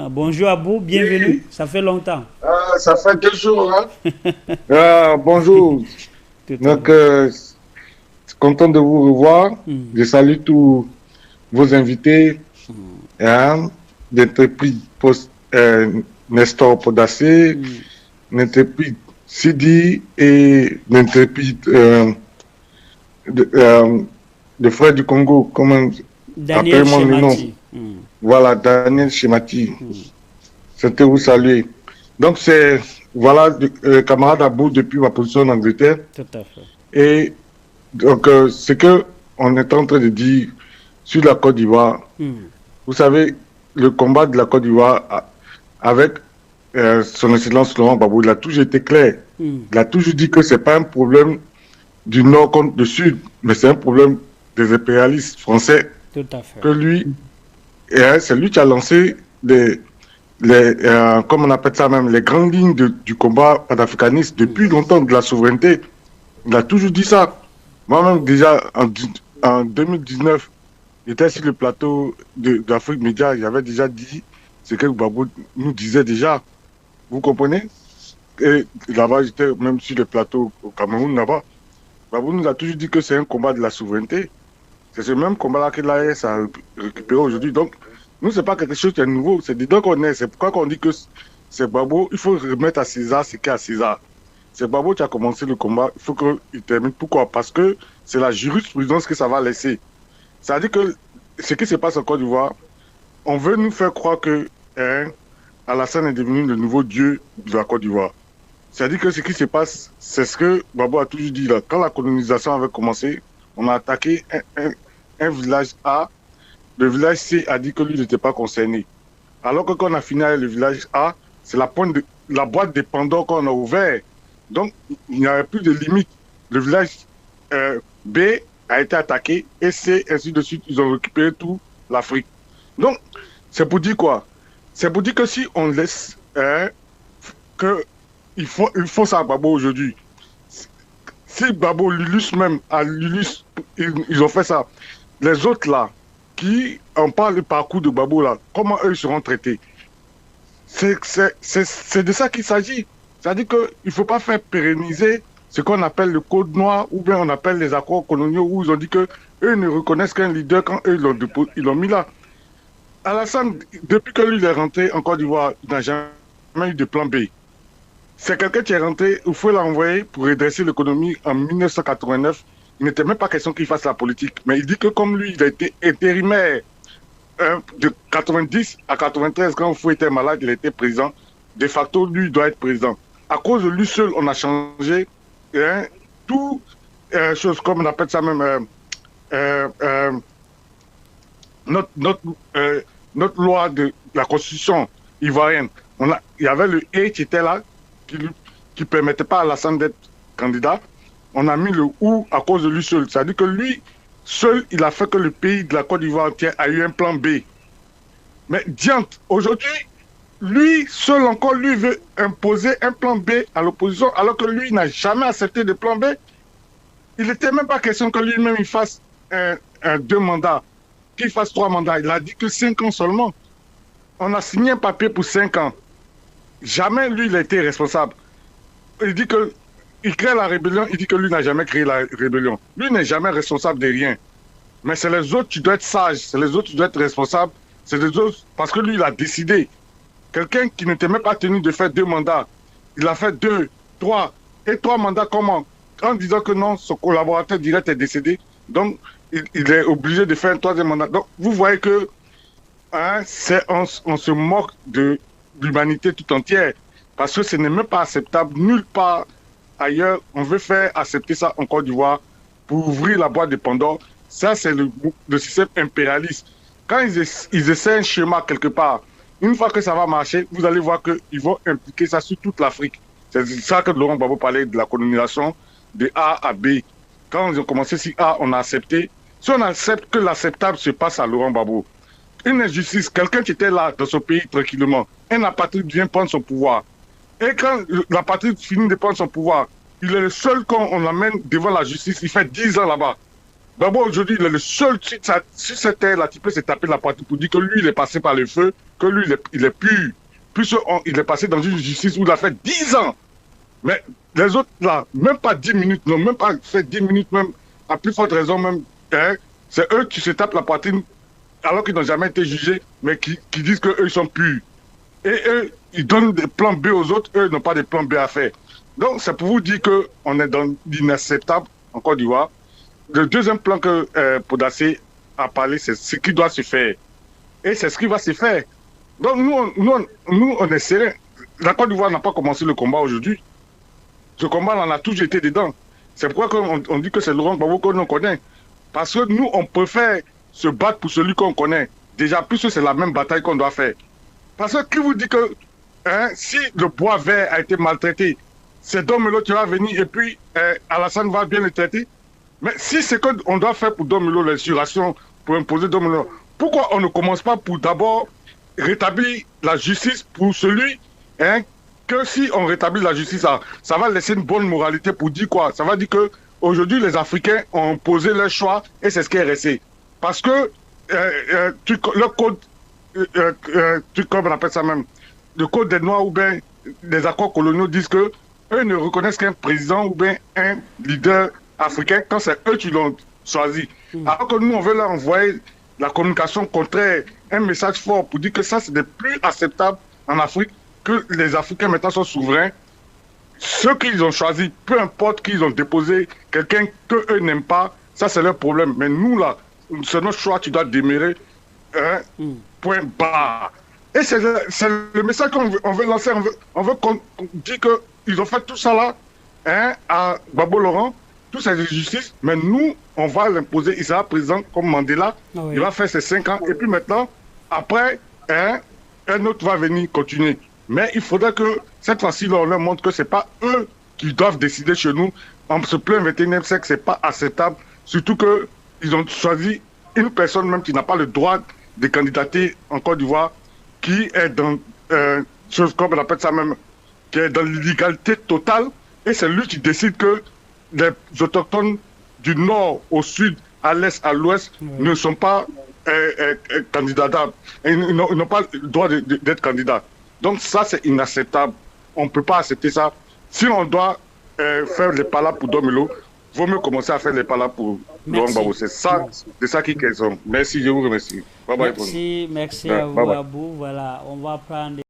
Bonjour Abou, bienvenue. Oui, Ça fait longtemps. ça fait 2 jours, hein? Bonjour. Tout à Donc, fait. content de vous revoir. Hmm, Je salue tous vos invités, hein, d'Intrépide Post, Nestor Podacé, hmm. d'Intrépide Sidi et d'Intrépide de, de Frères du Congo. Comment Daniel appelle-moi le nom? Chemati. Hmm, Voilà, Daniel Chemati. hmm. C'était vous saluer. Donc, voilà, camarade Abou depuis ma position en Angleterre. Tout à fait. Et donc, ce que on est en train de dire sur la Côte d'Ivoire, Hmm, vous savez, le combat de la Côte d'Ivoire avec son Excellence Laurent Gbagbo, il a toujours été clair. hmm. Il a toujours dit que ce n'est pas un problème du Nord contre le Sud, mais c'est un problème des impérialistes français. Tout à fait. Que lui, c'est lui qui a lancé comme on appelle ça même, les grandes lignes du combat panafricaniste Hmm, depuis longtemps, de la souveraineté. Il a toujours dit ça. Moi-même, déjà, en 2019, j'étais sur le plateau d'Afrique Média, j'avais déjà dit ce que Gbagbo nous disait déjà. Vous comprenez? Et là-bas, j'étais même sur le plateau au Cameroun, là-bas. Gbagbo nous a toujours dit que c'est un combat de la souveraineté. C'est ce même combat-là que l'AES a récupéré aujourd'hui. Donc, nous, ce n'est pas quelque chose qui est nouveau. C'est dedans qu'on est. C'est pourquoi on dit que c'est Gbagbo. Il faut remettre à César ce qu'il y a à César. C'est Gbagbo qui a commencé le combat. Il faut qu'il termine. Pourquoi? Parce que c'est la jurisprudence que ça va laisser. C'est-à-dire que ce qui se passe en Côte d'Ivoire, on veut nous faire croire que Alassane est devenu le nouveau dieu de la Côte d'Ivoire. C'est-à-dire que ce qui se passe, c'est ce que Gbagbo a toujours dit là. Quand la colonisation avait commencé, on a attaqué un village A. Le village C a dit que lui n'était pas concerné. Alors que quand on a fini avec le village A, c'est la boîte de Pandore qu'on a ouvert. Donc, il n'y avait plus de limite. Le village B a été attaqué et C, ainsi de suite, ils ont récupéré toute l'Afrique. Donc, c'est pour dire quoi? C'est pour dire que si on laisse que il faut ça à Gbagbo aujourd'hui. Si Gbagbo, Lulus même, à Lulus, ils ont fait ça. Les autres là, qui en parlent le parcours de Gbagbo là, comment eux seront traités? C'est de ça qu'il s'agit. C'est-à-dire qu'il ne faut pas faire pérenniser ce qu'on appelle le code noir ou bien on appelle les accords coloniaux où ils ont dit qu'eux ne reconnaissent qu'un leader quand eux ils l'ont mis là. Alassane, depuis que lui il est rentré en Côte d'Ivoire, il n'a jamais eu de plan B. C'est quelqu'un qui est rentré, il faut l'envoyer pour redresser l'économie en 1989. Il n'était même pas question qu'il fasse la politique. Mais il dit que comme lui, il a été intérimaire de 90 à 93, quand Fou était malade, il était président. De facto, lui, il doit être président. À cause de lui seul, on a changé tout, chose comme on appelle ça même, euh, euh, notre, notre, euh, notre loi de la constitution ivoirienne. Il y avait le E qui était là, qui ne permettait pas à Alassane d'être candidat. On a mis le OU à cause de lui seul. C'est-à-dire que lui, seul, il a fait que le pays de la Côte d'Ivoire entière a eu un plan B. Mais diante, aujourd'hui, lui, seul encore, lui veut imposer un plan B à l'opposition, alors que lui n'a jamais accepté de plan B. Il n'était même pas question que lui-même il fasse 2 mandats, qu'il fasse 3 mandats. Il a dit que 5 ans seulement. On a signé un papier pour 5 ans. Jamais lui, il a été responsable. Il dit que il crée la rébellion, il dit que lui n'a jamais créé la rébellion. Lui n'est jamais responsable de rien. Mais c'est les autres qui doivent être sages, c'est les autres qui doivent être responsables. C'est les autres, parce que lui, il a décidé. Quelqu'un qui n'était même pas tenu de faire 2 mandats, il a fait 2, 3, et 3 mandats comment? En disant que non, son collaborateur direct est décédé, donc il est obligé de faire un 3e mandat. Donc vous voyez que hein, on se moque de l'humanité tout entière, parce que ce n'est même pas acceptable nulle part ailleurs. On veut faire accepter ça en Côte d'Ivoire pour ouvrir la boîte de Pandore. Ça, c'est le système impérialiste. Quand ils essaient un schéma quelque part, une fois que ça va marcher, vous allez voir qu'ils vont impliquer ça sur toute l'Afrique. C'est ça que Laurent Gbagbo parlait de la colonisation de A à B. Quand ils ont commencé si A, on a accepté. Si on accepte que l'acceptable se passe à Laurent Gbagbo, une injustice, quelqu'un qui était là dans son pays tranquillement, un apatride vient prendre son pouvoir. Et quand l'apatride finit de prendre son pouvoir, il est le seul quand on l'amène devant la justice, il fait 10 ans là-bas. D'abord, aujourd'hui, il est le seul, si c'était la type s'est tapé la poitrine pour dire que lui, il est passé par le feu, que lui, il est pur. Puis il est passé dans une justice où il a fait 10 ans. Mais les autres, là, même pas 10 minutes, non, même pas fait 10 minutes, même, à plus forte raison, même, hein, c'est eux qui se tapent la poitrine alors qu'ils n'ont jamais été jugés, mais qui disent qu'eux, ils sont purs. Et eux, ils donnent des plans B aux autres, eux, ils n'ont pas de plans B à faire. Donc, c'est pour vous dire qu'on est dans l'inacceptable en Côte d'Ivoire. Le deuxième plan que Podacé a parlé, c'est ce qui doit se faire. Et c'est ce qui va se faire. Donc, nous, on est sérieux. La Côte d'Ivoire n'a pas commencé le combat aujourd'hui. Ce combat, on a toujours été dedans. C'est pourquoi on dit que c'est Laurent Gbagbo qu'on connaît. Parce que nous, on préfère se battre pour celui qu'on connaît. Déjà, puisque c'est la même bataille qu'on doit faire. Parce que qui vous dit que si le bois vert a été maltraité, c'est Domelo qui va venir et puis Alassane va bien le traiter. Mais si c'est qu'on doit faire pour Domelo l'insurrection, pour imposer Domelo, pourquoi on ne commence pas pour d'abord rétablir la justice pour celui que si on rétablit la justice, ça va laisser une bonne moralité pour dire quoi? Ça va dire que aujourd'hui les Africains ont posé leur choix et c'est ce qui est resté. Parce que le code, comme on appelle ça même, le code des Noirs ou bien les accords coloniaux disent que eux ne reconnaissent qu'un président ou bien un leader africain quand c'est eux qui l'ont choisi. Alors que nous, on veut leur envoyer la communication contraire, un message fort pour dire que ça, ce n'est plus acceptable en Afrique, que les Africains maintenant sont souverains. Ceux qu'ils ont choisi, peu importe qu'ils ont déposé, quelqu'un qu'eux n'aiment pas, ça c'est leur problème. Mais nous là, c'est notre choix, tu dois demeurer, point barre. Et c'est le message qu'on veut lancer, on veut qu'on dise qu'ils ont fait tout ça là, à Gbagbo Laurent, tout cette justice, mais nous, on va l'imposer, il sera président comme Mandela, il va faire ses 5 ans, et puis maintenant, après, un autre va venir continuer. Mais il faudrait que cette fois-ci, on leur montre que ce n'est pas eux qui doivent décider chez nous. En ce plein 21e siècle, ce n'est pas acceptable. Surtout qu'ils ont choisi une personne même qui n'a pas le droit de candidater en Côte d'Ivoire, qui est dans, chose comme on appelle ça même, qui est dans l'illégalité totale. Et c'est lui qui décide que les autochtones du nord au sud, à l'est, à l'ouest, ne sont pas candidats. Ils n'ont pas le droit d'être candidats. Donc ça, c'est inacceptable. On ne peut pas accepter ça. Si on doit faire les palas pour Domelo, il vaut mieux commencer à faire les palas pour Laurent Gbagbo. C'est ça qui est question. Merci, je vous remercie. Bye bye. Merci à vous, Abou. Voilà, on va prendre...